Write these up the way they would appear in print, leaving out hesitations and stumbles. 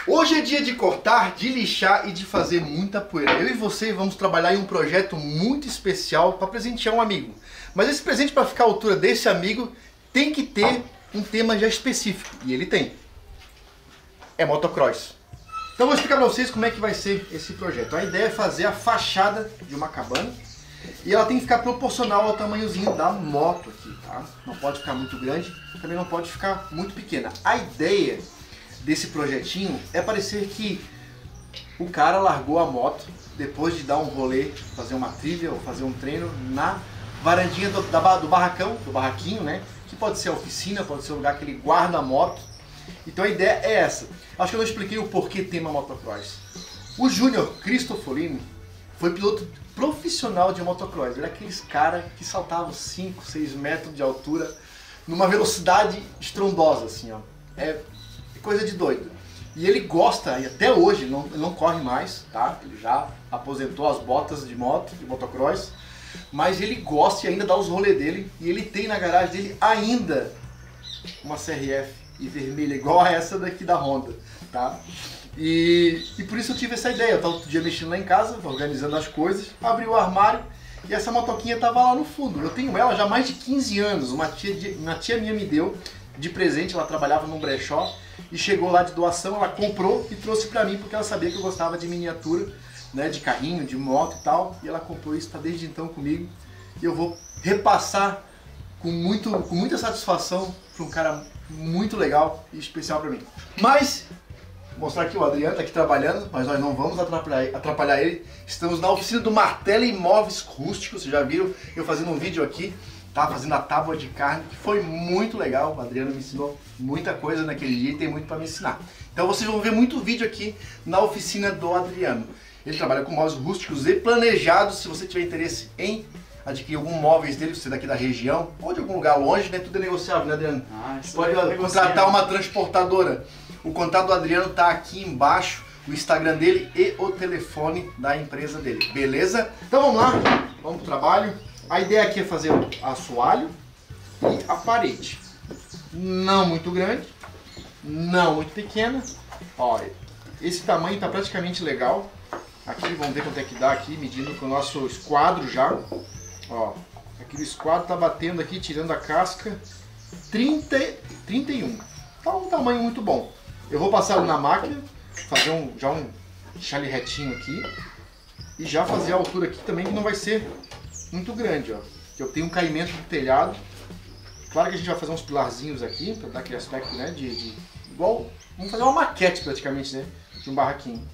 Hoje é dia de cortar, de lixar e de fazer muita poeira. Eu e você vamos trabalhar em um projeto muito especial para presentear um amigo. Mas esse presente, para ficar à altura desse amigo, tem que ter um tema já específico. E ele tem. É motocross. Então eu vou explicar para vocês como é que vai ser esse projeto. A ideia é fazer a fachada de uma cabana. E ela tem que ficar proporcional ao tamanhozinho da moto aqui, tá? Não pode ficar muito grande, também não pode ficar muito pequena. A ideia desse projetinho é parecer que o cara largou a moto depois de dar um rolê, fazer uma trilha ou fazer um treino na varandinha do barraquinho, né? Que pode ser a oficina, pode ser o lugar que ele guarda a moto. Então a ideia é essa. Acho que eu não expliquei o porquê tema motocross. O Júnior Cristofolini foi piloto profissional de motocross. Ele é aqueles caras que saltavam 5, 6 metros de altura numa velocidade estrondosa, assim, ó. É coisa de doido. E ele gosta, e até hoje, ele não corre mais, tá? Ele já aposentou as botas de moto, de motocross, mas ele gosta e ainda dá os rolês dele, e ele tem na garagem dele ainda uma CRF e vermelha, igual a essa daqui da Honda, tá? E por isso eu tive essa ideia. Eu tava outro dia mexendo lá em casa, organizando as coisas, abri o armário e essa motoquinha tava lá no fundo. Eu tenho ela já há mais de 15 anos, uma tia minha me deu de presente, ela trabalhava num brechó e chegou lá de doação, ela comprou e trouxe pra mim porque ela sabia que eu gostava de miniatura, né, de carrinho, de moto e tal, e ela comprou isso, tá desde então comigo, e eu vou repassar com muita satisfação para um cara muito legal e especial pra mim. Mas vou mostrar aqui, o Adriano tá aqui trabalhando, mas nós não vamos atrapalhar ele. Estamos na oficina do Martelo Imóveis Rústicos, vocês já viram eu fazendo um vídeo aqui, tá, fazendo a tábua de carne, que foi muito legal. O Adriano me ensinou muita coisa naquele dia e tem muito para me ensinar. Então vocês vão ver muito vídeo aqui na oficina do Adriano. Ele trabalha com móveis rústicos e planejados. Se você tiver interesse em adquirir algum móveis dele, você daqui da região ou de algum lugar longe, né, tudo é negociável, né, Adriano? Você pode contratar uma transportadora. O contato do Adriano tá aqui embaixo, o Instagram dele e o telefone da empresa dele, beleza? Então vamos lá, vamos pro trabalho. A ideia aqui é fazer o assoalho e a parede. Não muito grande, não muito pequena. Olha, esse tamanho tá praticamente legal. Aqui, vamos ver quanto é que dá aqui, medindo com o nosso esquadro já. Ó, aqui o esquadro tá batendo aqui, tirando a casca, 31. Tá um tamanho muito bom. Eu vou passar na máquina, fazer já um chale retinho aqui. E já fazer a altura aqui também, que não vai ser muito grande, ó. Que eu tenho um caimento do telhado. Claro que a gente vai fazer uns pilarzinhos aqui, para dar aquele aspecto, né, igual, vamos fazer uma maquete praticamente, né, de um barraquinho.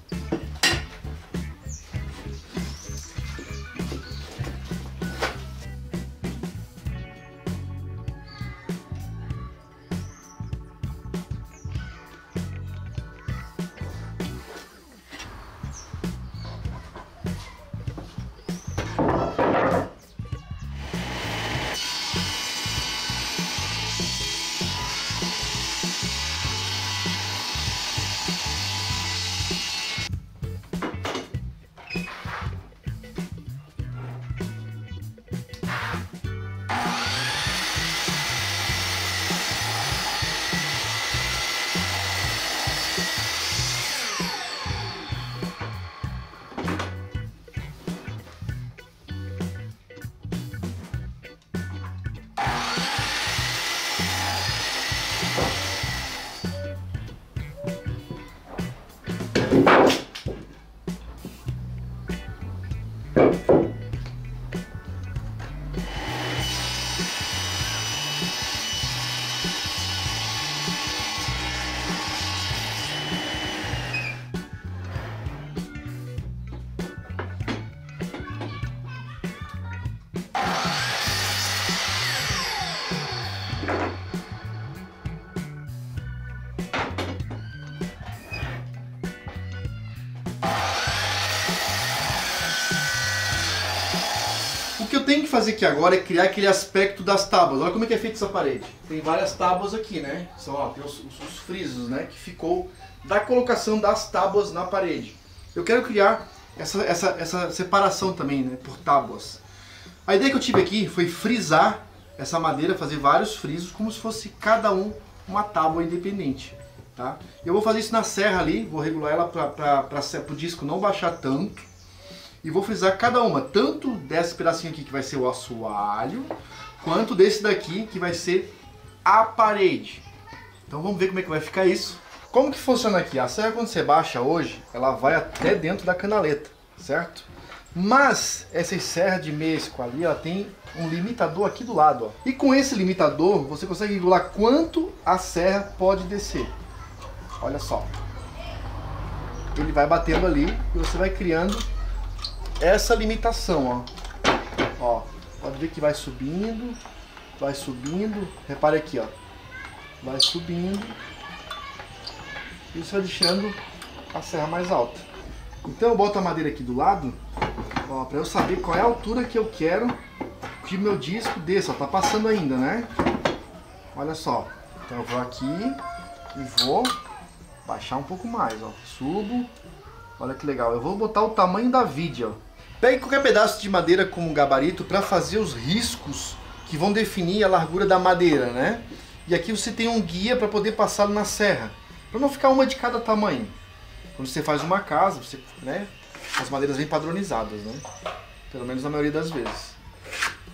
O que eu tenho que fazer aqui agora é criar aquele aspecto das tábuas. Olha como é que é feita essa parede. Tem várias tábuas aqui, né? São, ó, tem os frisos, né? Que ficou da colocação das tábuas na parede. Eu quero criar essa separação também, né? Por tábuas. A ideia que eu tive aqui foi frisar essa madeira, fazer vários frisos, como se fosse cada um uma tábua independente. tá? Eu vou fazer isso na serra ali, vou regular ela para o disco não baixar tanto. E vou frisar cada uma, tanto desse pedacinho aqui que vai ser o assoalho, quanto desse daqui que vai ser a parede. Então vamos ver como é que vai ficar isso. Como que funciona aqui? A serra, quando você baixa hoje, ela vai até dentro da canaleta, certo? Mas essa serra de mesco ali, ela tem um limitador aqui do lado, ó. E com esse limitador, você consegue regular quanto a serra pode descer. Olha só. Ele vai batendo ali e você vai criando essa limitação, ó. Ó, pode ver que vai subindo, repare aqui, ó. Vai subindo e você vai deixando a serra mais alta. Então eu boto a madeira aqui do lado, ó, para eu saber qual é a altura que eu quero que o meu disco desça. Ó, tá passando ainda, né? Olha só. Então eu vou aqui e vou baixar um pouco mais, ó. Subo. Olha que legal. Eu vou botar o tamanho da vidia, ó. Pegue qualquer pedaço de madeira como gabarito para fazer os riscos que vão definir a largura da madeira, né? E aqui você tem um guia para poder passá-lo na serra, para não ficar uma de cada tamanho. Quando você faz uma casa, você, né, as madeiras vêm padronizadas, né? Pelo menos na maioria das vezes.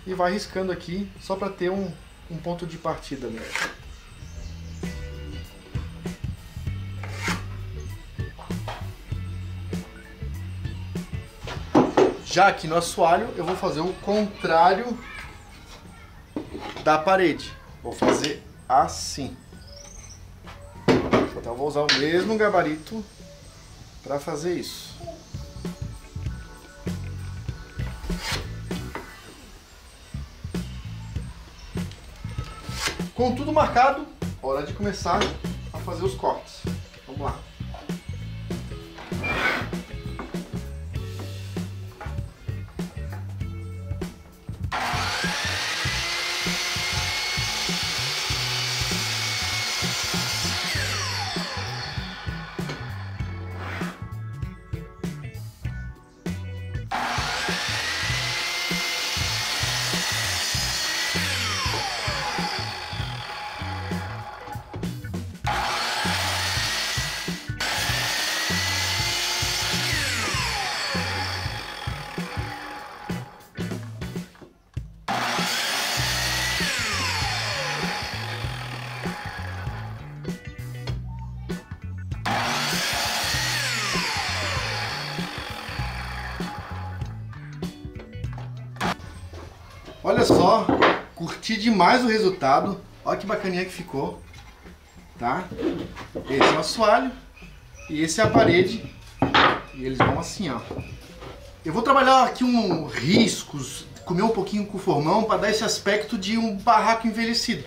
E vai riscando aqui só para ter um ponto de partida ali. Já aqui no assoalho eu vou fazer o contrário da parede. Vou fazer assim. Então eu vou usar o mesmo gabarito para fazer isso. Com tudo marcado, hora de começar a fazer os cortes. Vamos lá. Olha só, curti demais o resultado. Olha que bacaninha que ficou, tá? Esse é o assoalho e esse é a parede. E eles vão assim, ó. Eu vou trabalhar aqui riscos, comer um pouquinho com o formão para dar esse aspecto de um barraco envelhecido,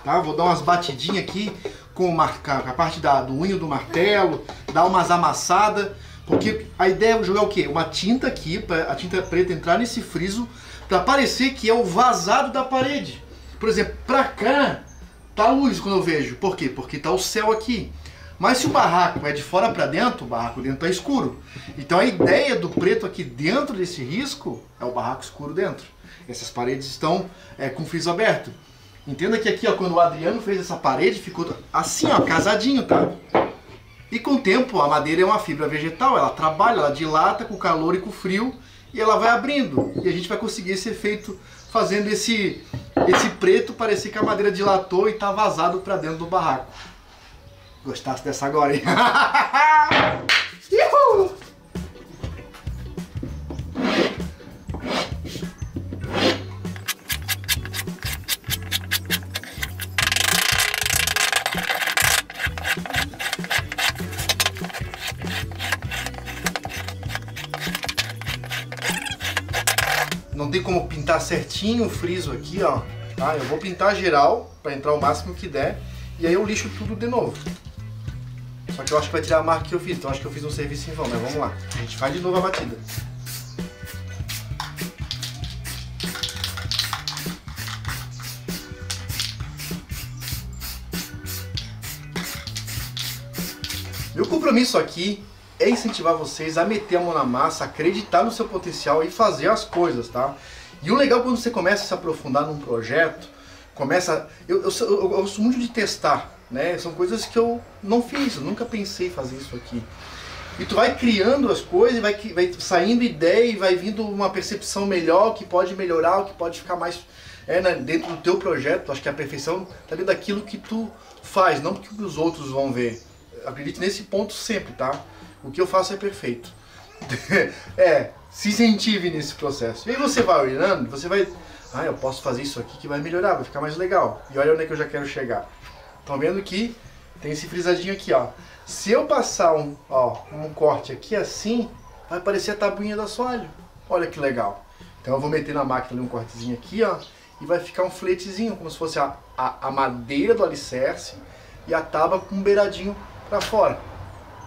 tá? Vou dar umas batidinhas aqui com a parte do unho do martelo, dar umas amassadas, porque a ideia é jogar o quê? Uma tinta aqui, para a tinta preta entrar nesse friso, para parecer que é o vazado da parede. Por exemplo, pra cá tá luz quando eu vejo. Por quê? Porque tá o céu aqui. Mas se o barraco é de fora para dentro, o barraco dentro tá escuro. Então a ideia do preto aqui dentro desse risco é o barraco escuro dentro. Essas paredes estão com friso aberto. Entenda que aqui, ó, quando o Adriano fez essa parede, ficou assim, ó, casadinho, tá? E com o tempo, a madeira é uma fibra vegetal, ela trabalha, ela dilata com o calor e com o frio, e ela vai abrindo. E a gente vai conseguir esse efeito fazendo esse preto parecer que a madeira dilatou e tá vazado para dentro do barraco. Gostasse dessa agora, hein? Uhul! Não tem como pintar certinho o friso aqui, ó. Tá? Eu vou pintar geral para entrar o máximo que der e aí eu lixo tudo de novo. Só que eu acho que vai tirar a marca que eu fiz, então acho que eu fiz um serviço em vão, mas vamos lá. A gente faz de novo a batida. Meu compromisso aqui é incentivar vocês a meter a mão na massa, acreditar no seu potencial e fazer as coisas, tá? E o legal quando você começa a se aprofundar num projeto, eu gosto muito de testar, né? São coisas que eu não fiz, eu nunca pensei em fazer isso aqui. E tu vai criando as coisas, vai saindo ideia e vai vindo uma percepção melhor, o que pode melhorar, o que pode ficar mais né, dentro do teu projeto. Acho que a perfeição está dentro daquilo que tu faz, não porque os outros vão ver. Acredite nesse ponto sempre, tá? O que eu faço é perfeito. Se incentive nesse processo. E aí você vai olhando, você vai... Ah, eu posso fazer isso aqui que vai melhorar, vai ficar mais legal. E olha onde é que eu já quero chegar. Estão vendo que tem esse frisadinho aqui, ó. Se eu passar um corte aqui assim, vai parecer a tabuinha do assoalho. Olha que legal. Então eu vou meter na máquina ali um cortezinho aqui, ó, e vai ficar um filetezinho, como se fosse a madeira do alicerce e a tábua com um beiradinho pra fora.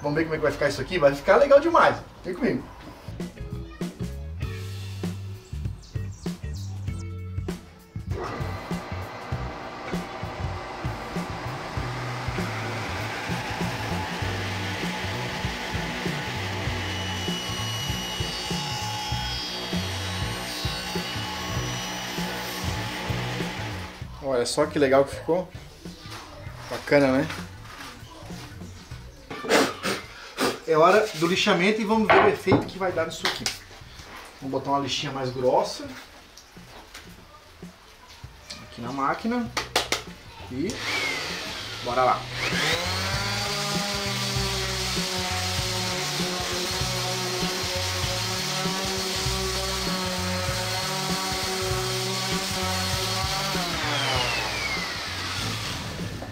Vamos ver como é que vai ficar isso aqui? Vai ficar legal demais. Vem comigo. Olha só que legal que ficou. Bacana, né? É hora do lixamento e vamos ver o efeito que vai dar nisso aqui. Vamos botar uma lixinha mais grossa aqui na máquina e bora lá.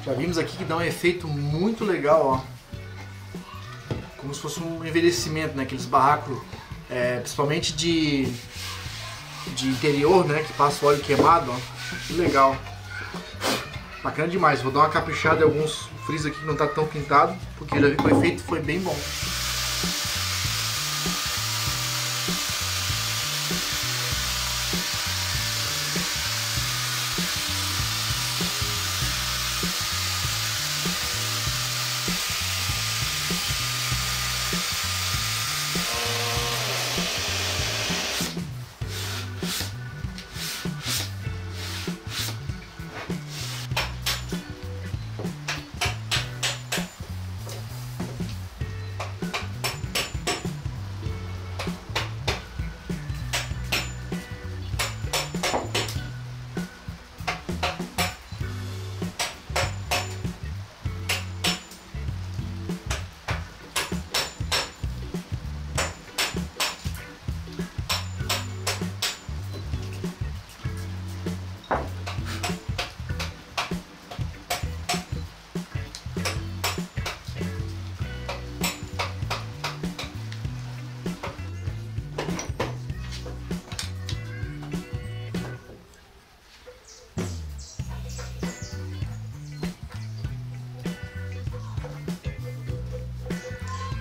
Já vimos aqui que dá um efeito muito legal, ó. Como se fosse um envelhecimento, né? Aqueles barracos, principalmente de interior, né? Que passa o óleo queimado, ó. Que legal. Bacana demais. Vou dar uma caprichada em alguns frisos aqui que não tá tão pintado, porque já vi que o efeito foi bem bom.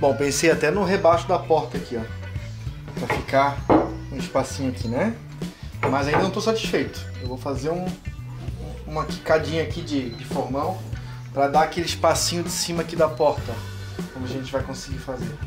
Bom, pensei até no rebaixo da porta aqui, ó, pra ficar um espacinho aqui, né? Mas ainda não estou satisfeito. Eu vou fazer uma quicadinha aqui de formão para dar aquele espacinho de cima aqui da porta, ó, como a gente vai conseguir fazer.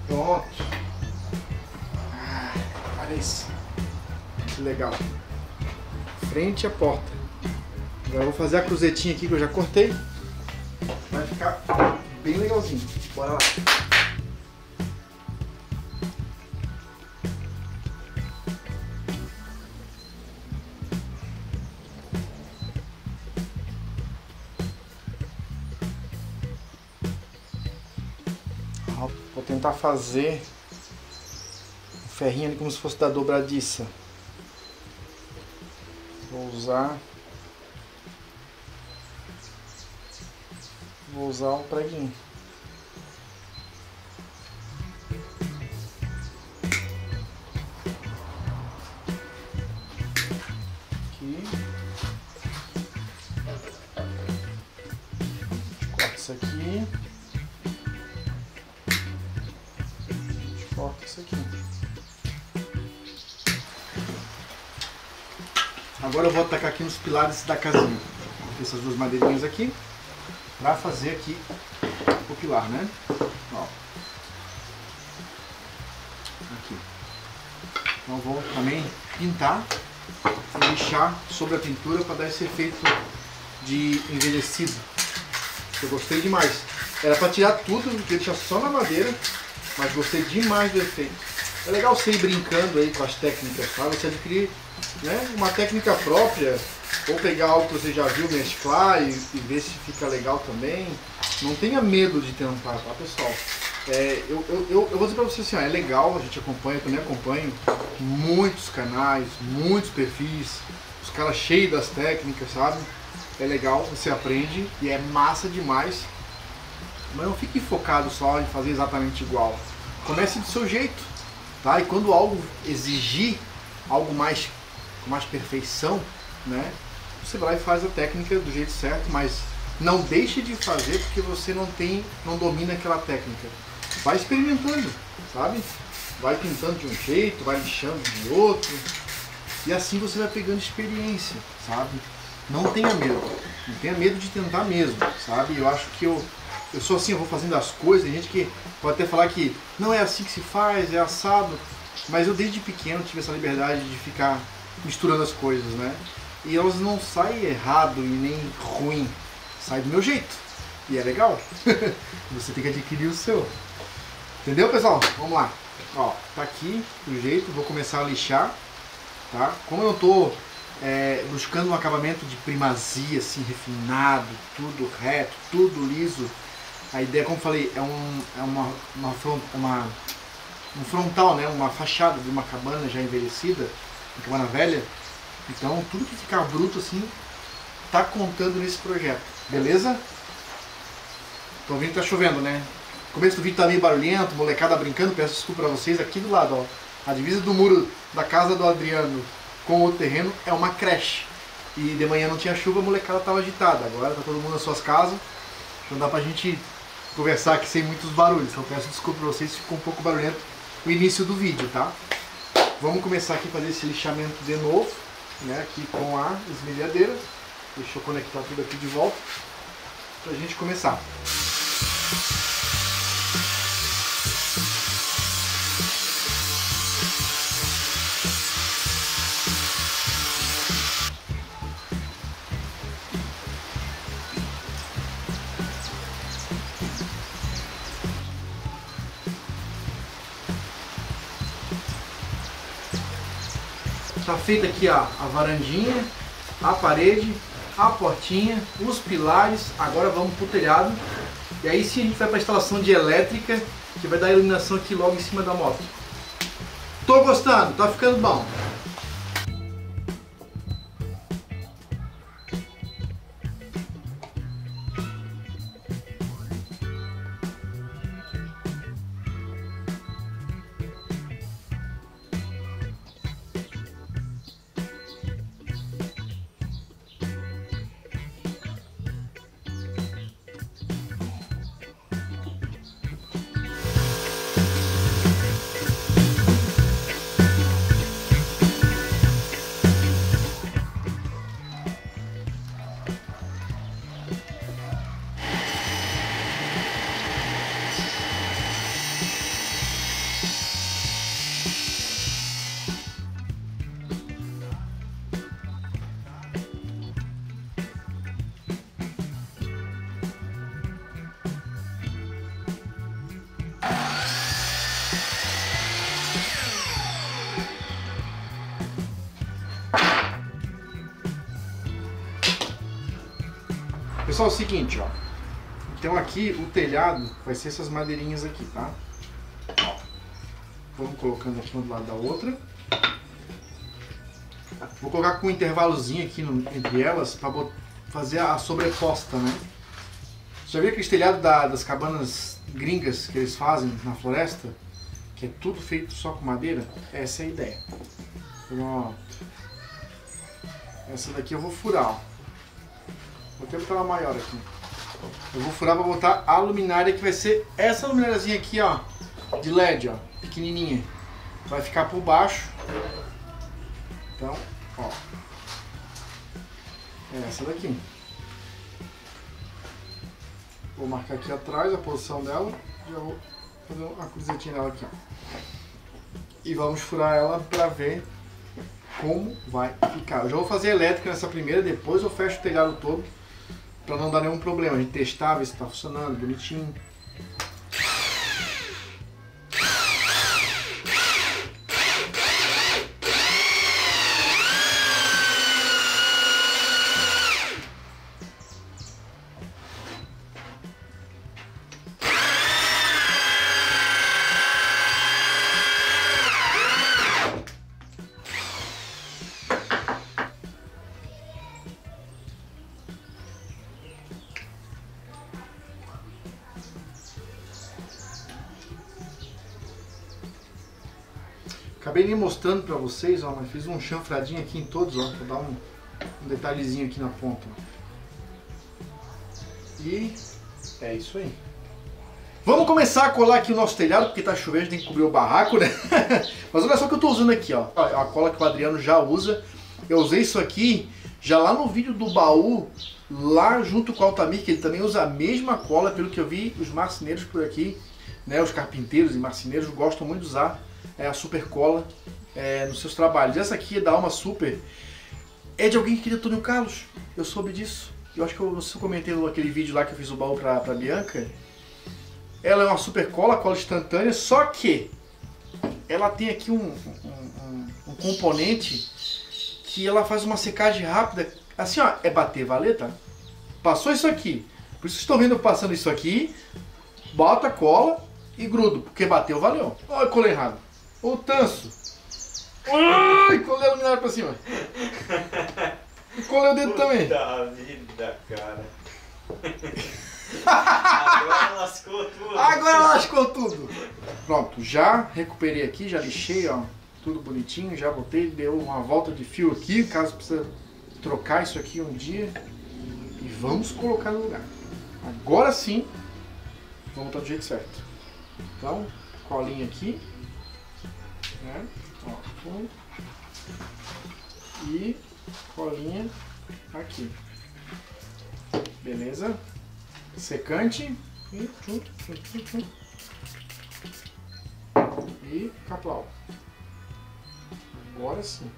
Pronto. Olha isso. Que legal. Frente à porta. Agora eu vou fazer a cruzetinha aqui que eu já cortei. Vai ficar bem legalzinho. Bora lá. Vou tentar fazer um ferrinho ali como se fosse da dobradiça. Vou usar um preguinho. Aqui. isso aqui. Corta isso aqui. Agora eu vou atacar aqui nos pilares da casinha. Essas duas madeirinhas aqui. Pra fazer aqui o pilar, né? Ó. Aqui. Então eu vou também pintar e lixar sobre a pintura para dar esse efeito de envelhecido. Eu gostei demais. Era para tirar tudo, deixar só na madeira, mas gostei demais do efeito. É legal você ir brincando aí com as técnicas, tá? Você adquirir, né, uma técnica própria, ou pegar algo que você já viu, mesclar e ver se fica legal também. Não tenha medo de tentar, tá, pessoal? Eu vou dizer pra você assim, ó, é legal, a gente acompanha, eu também acompanho muitos canais, muitos perfis, os caras cheios das técnicas, sabe? É legal, você aprende e é massa demais, mas não fique focado só em fazer exatamente igual. Comece do seu jeito, tá? E quando algo exigir algo mais, com mais perfeição, né? Você vai e faz a técnica do jeito certo, mas não deixe de fazer porque você não domina aquela técnica. Vai experimentando, sabe? Vai pintando de um jeito, vai lixando de outro. E assim você vai pegando experiência, sabe? Não tenha medo. Não tenha medo de tentar mesmo, sabe? Eu acho que eu sou assim, eu vou fazendo as coisas. Tem gente que pode até falar que não é assim que se faz, é assado. Mas eu desde pequeno tive essa liberdade de ficar misturando as coisas, né? E elas não saem errado e nem ruim. Sai do meu jeito. E é legal. Você tem que adquirir o seu. Entendeu, pessoal? Vamos lá. Ó, tá aqui o jeito. Vou começar a lixar. Tá? Como eu tô buscando um acabamento de primazia, assim, refinado, tudo reto, tudo liso. A ideia, como eu falei, é um frontal, né? Uma fachada de uma cabana já envelhecida, uma cabana velha. Então, tudo que ficar bruto assim, tá contando nesse projeto. Beleza? Tô vendo que tá chovendo, né? O começo do vídeo tá meio barulhento, molecada brincando, peço desculpa pra vocês. Aqui do lado, ó, a divisa do muro da casa do Adriano com o terreno é uma creche. E de manhã não tinha chuva, a molecada tava agitada. Agora tá todo mundo nas suas casas. Então dá pra gente conversar aqui sem muitos barulhos. Então peço desculpa pra vocês se ficou um pouco barulhento o início do vídeo, tá? Vamos começar aqui a fazer esse lixamento de novo, né? Aqui com a esmerilhadeira. Deixa eu conectar tudo aqui de volta pra gente começar. Tá feita aqui a varandinha, a parede, a portinha, os pilares. Agora vamos pro telhado. E aí sim a gente vai para a instalação de elétrica, que vai dar iluminação aqui logo em cima da moto. Tô gostando, tá ficando bom. Pessoal, é o seguinte, ó. Então aqui o telhado vai ser essas madeirinhas aqui, tá? Ó. Vamos colocando aqui uma do lado da outra. Vou colocar com um intervalozinho aqui entre elas para fazer a sobreposta, né? Já viu aquele telhado das cabanas gringas que eles fazem na floresta? Que é tudo feito só com madeira? Essa é a ideia. Pronto. Essa daqui eu vou furar, ó. Vou até botar ela maior aqui. Eu vou furar para botar a luminária, que vai ser essa lumináriazinha aqui, ó, de LED, ó, pequenininha. Vai ficar por baixo. Então, ó, é essa daqui. Vou marcar aqui atrás a posição dela. Já vou fazer uma cruzetinha nela aqui, ó. E vamos furar ela para ver como vai ficar. Eu já vou fazer elétrica nessa primeira, depois eu fecho o telhado todo para não dar nenhum problema. A gente testar, ver se está funcionando bonitinho. Acabei nem mostrando pra vocês, ó, mas fiz um chanfradinho aqui em todos, ó, pra dar um detalhezinho aqui na ponta. E é isso aí. Vamos começar a colar aqui o nosso telhado, porque tá chovendo, tem que cobrir o barraco, né? Mas olha só o que eu tô usando aqui, ó. A cola que o Adriano já usa. Eu usei isso aqui já lá no vídeo do baú, lá junto com o Altamir, que ele também usa a mesma cola, pelo que eu vi, os marceneiros por aqui, né, os carpinteiros e marceneiros gostam muito de usar a super cola nos seus trabalhos. Essa aqui é da Alma Super, é de alguém que queria Antônio Carlos, eu soube disso. Eu acho que eu, não sei se eu comentei naquele vídeo lá que eu fiz o baú pra Bianca. Ela é uma super cola instantânea, só que ela tem aqui um componente que ela faz uma secagem rápida. Assim, ó, é bater, valer, tá? Passou isso aqui. Por isso que estão vendo eu passando isso aqui. Bota a cola e grudo, porque bateu, valeu. Olha, colei errado. Ô, tanso. Ai, colei a luminária pra cima. E colei o dedo também. Puta vida, cara. Agora lascou tudo. Agora lascou tudo. Pronto, já recuperei aqui, já lixei, ó. Tudo bonitinho, já botei, deu uma volta de fio aqui, caso precisa trocar isso aqui um dia. E vamos colocar no lugar. Agora sim, vamos botar do jeito certo. Então, colinha aqui, né? Ó, e colinha aqui. Beleza? Secante e e caplau. Agora sim.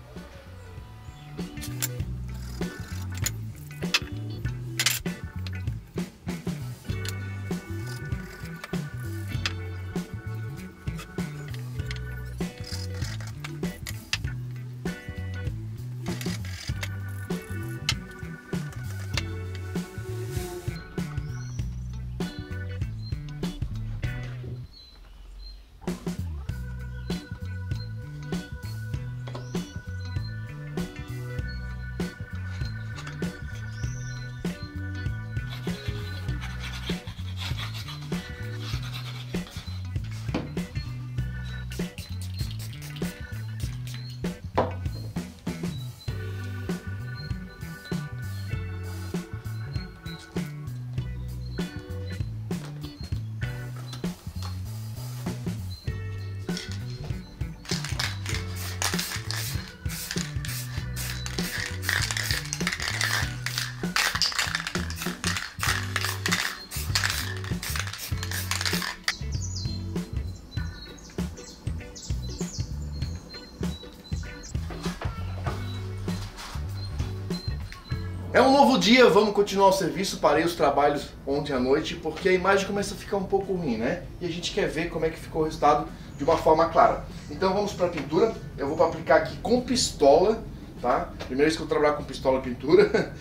É um novo dia, vamos continuar o serviço. Parei os trabalhos ontem à noite porque a imagem começa a ficar um pouco ruim, né? E a gente quer ver como é que ficou o resultado de uma forma clara. Então vamos para a pintura. Eu vou aplicar aqui com pistola, tá? Primeira vez que eu vou trabalhar com pistola e pintura.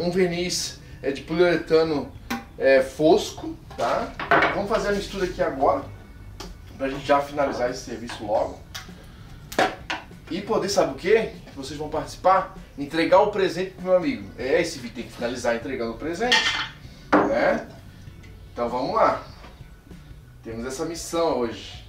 Um verniz de poliuretano fosco, tá? Vamos fazer a mistura aqui agora, pra gente já finalizar esse serviço logo. E poder, sabe o quê? Vocês vão participar? Entregar o presente pro meu amigo. Esse vídeo tem que finalizar entregando o presente, né? Então vamos lá. Temos essa missão hoje.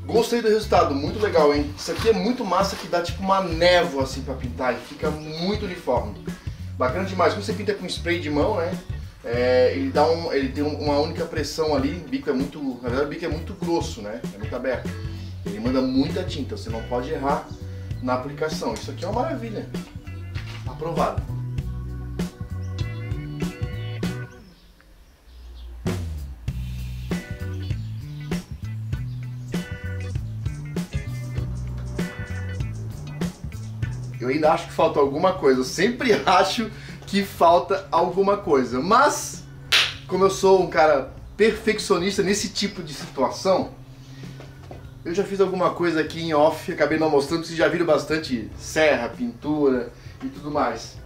Gostei do resultado, muito legal, hein? Isso aqui é muito massa, que dá tipo uma névoa assim pra pintar e fica muito uniforme. Bacana demais. Quando você pinta com spray de mão, né? Ele tem uma única pressão ali. O bico é muito, na verdade o bico é muito grosso, né? É muito aberto. Ele manda muita tinta, você não pode errar na aplicação. Isso aqui é uma maravilha. Aprovado. Eu ainda acho que falta alguma coisa. Eu sempre acho que falta alguma coisa. Mas, como eu sou um cara perfeccionista nesse tipo de situação, eu já fiz alguma coisa aqui em off, acabei não mostrando, vocês já viram bastante serra, pintura e tudo mais.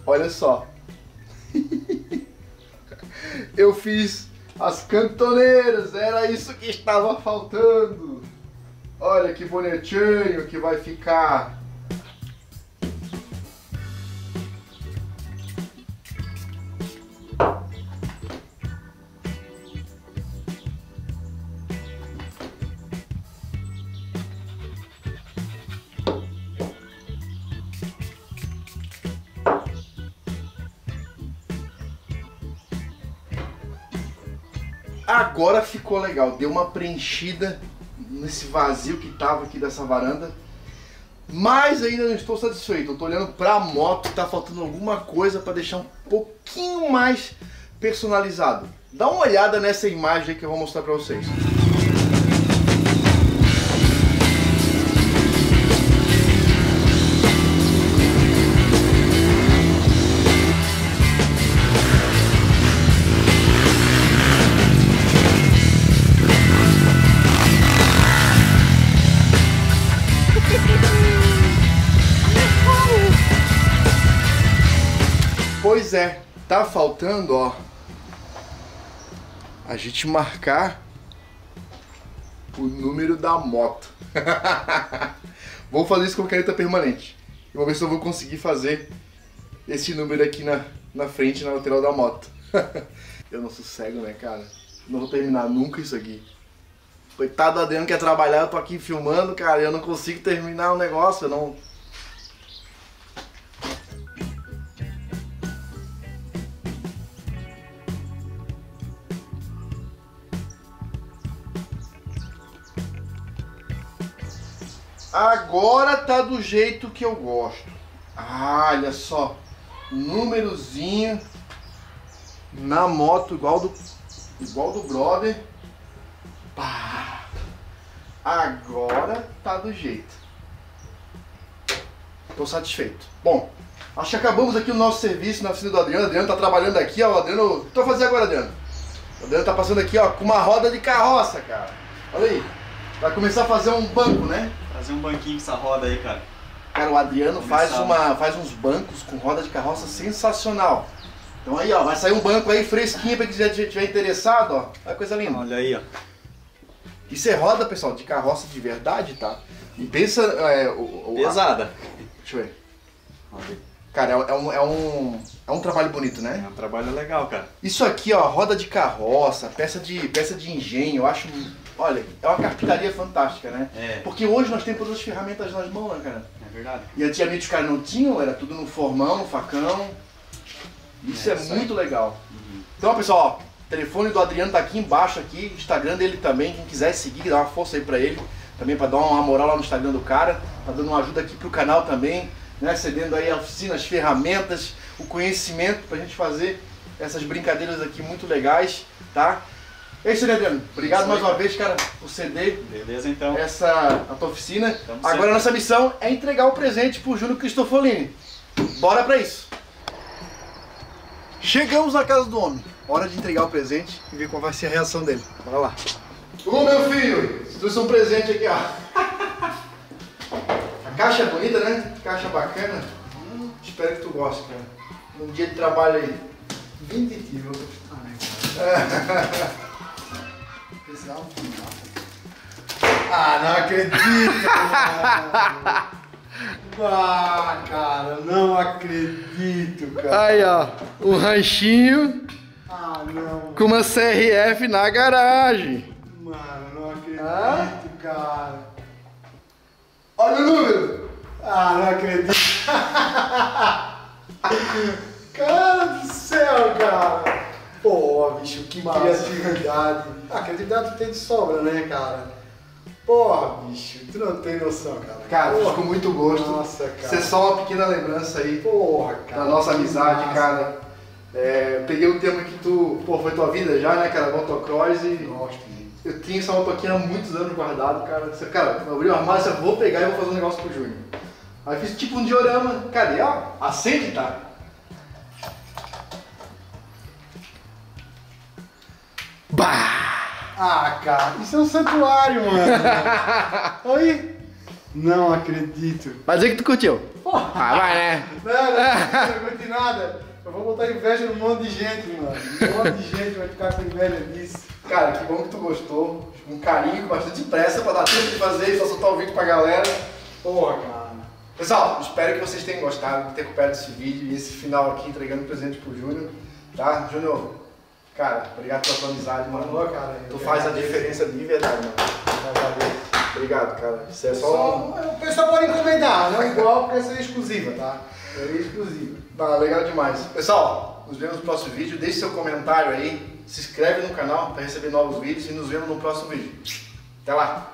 Olha só. Eu fiz as cantoneiras, era isso que estava faltando. Olha que bonitinho que vai ficar. Agora ficou legal, deu uma preenchida nesse vazio que tava aqui dessa varanda. Mas ainda não estou satisfeito, eu tô olhando pra moto, tá faltando alguma coisa para deixar um pouquinho mais personalizado. Dá uma olhada nessa imagem que eu vou mostrar pra vocês. Pois é, tá faltando, ó, a gente marcar o número da moto. Vou fazer isso com caneta permanente. E vou ver se eu vou conseguir fazer esse número aqui na frente, na lateral da moto. Eu não sossego, né, cara? Não vou terminar nunca isso aqui. Coitado do Adriano que quer trabalhar, eu tô aqui filmando, cara, e eu não consigo terminar o negócio, eu não... Agora tá do jeito que eu gosto. Ah, olha só. Númerozinho na moto igual do brother. Pá. Agora tá do jeito. Tô satisfeito. Bom, acho que acabamos aqui o nosso serviço na oficina do Adriano. O Adriano tá trabalhando aqui, ó. O Adriano... O que tu vai fazer agora, Adriano? O Adriano tá passando aqui, ó, com uma roda de carroça, cara. Olha aí. Vai começar a fazer um banco, né? Fazer um banquinho com essa roda aí, cara. Cara, o Adriano faz uns bancos com roda de carroça sensacional. Então aí, ó, vai sair um banco aí fresquinho pra quem estiver interessado, ó. Olha que coisa linda. Olha aí, ó. Isso é roda, pessoal, de carroça de verdade, tá? E pensa... Pesada. Deixa eu ver. Cara, é um trabalho bonito, né? É um trabalho legal, cara. Isso aqui, ó, roda de carroça, peça de engenho, eu acho... Olha, é uma carpintaria fantástica, né? É. Porque hoje nós temos todas as ferramentas nas mãos, né, cara? É verdade. E antigamente os caras não tinham, era tudo no formão, no facão. Isso é muito legal. Uhum. Então, pessoal, ó, o telefone do Adriano tá aqui embaixo, aqui, Instagram dele também, quem quiser seguir, dá uma força aí pra ele, também pra dar uma moral lá no Instagram do cara, tá dando uma ajuda aqui pro canal também, né, cedendo aí a oficina, as ferramentas, o conhecimento pra gente fazer essas brincadeiras aqui muito legais, tá? É isso aí, Adriano. Obrigado mais uma vez, cara, por ceder. Beleza, então. A tua oficina. Tamo Agora sempre. a nossa missão é entregar o presente pro Júnior Cristofolini. Bora pra isso. Chegamos na casa do homem. Hora de entregar o presente e ver qual vai ser a reação dele. Bora lá. Ô, meu filho, se trouxe um presente aqui, ó. A caixa é bonita, né? Caixa bacana. Espero que tu goste, cara. Um dia de trabalho aí. 20 quilos. Ah, não acredito! Ah, cara, não acredito, cara. Aí, ó, um ranchinho Ah, não. com uma CRF na garagem. Mano, não acredito, cara. Olha o número. Ah, não acredito. Cara do céu, cara. Pô, bicho, que criatividade. A criatividade tu tem de sobra, né, cara? Porra, bicho, tu não tem noção, cara. Cara, porra, fiz com muito gosto. Nossa, cara. Você é só uma pequena lembrança aí. Porra, cara. Da nossa amizade, massa. cara. Peguei um tema que foi tua vida já, né, cara? Motocross e... Gosto, eu tinha essa moto aqui há muitos anos guardado, cara. Cara, eu abri o armário, eu vou pegar e vou fazer um negócio pro Júnior. Aí fiz tipo um diorama. Cadê? Ó, acende, tá? Bah! Ah, cara, isso é um santuário, mano. Oi? Não acredito. Vai dizer que tu curtiu. Porra. Ah, vai, né? Não curti nada. Eu vou botar inveja num monte de gente, mano. Um monte de gente vai ficar com inveja disso. Cara, que bom que tu gostou. Com carinho, com bastante pressa pra dar tempo de fazer e só soltar o vídeo pra galera. Porra, cara. Pessoal, espero que vocês tenham gostado de ter copiado esse vídeo e esse final aqui entregando presente pro Júnior. Tá? Júnior, cara, obrigado pela tua amizade, mano. Boa, cara. Tu faz a diferença de verdade, mano. Obrigado, cara. Isso é só O pessoal pode encomendar, não igual, porque essa é exclusiva, tá? É exclusiva. Tá, legal demais. Pessoal, nos vemos no próximo vídeo. Deixe seu comentário aí. Se inscreve no canal para receber novos vídeos e nos vemos no próximo vídeo. Até lá!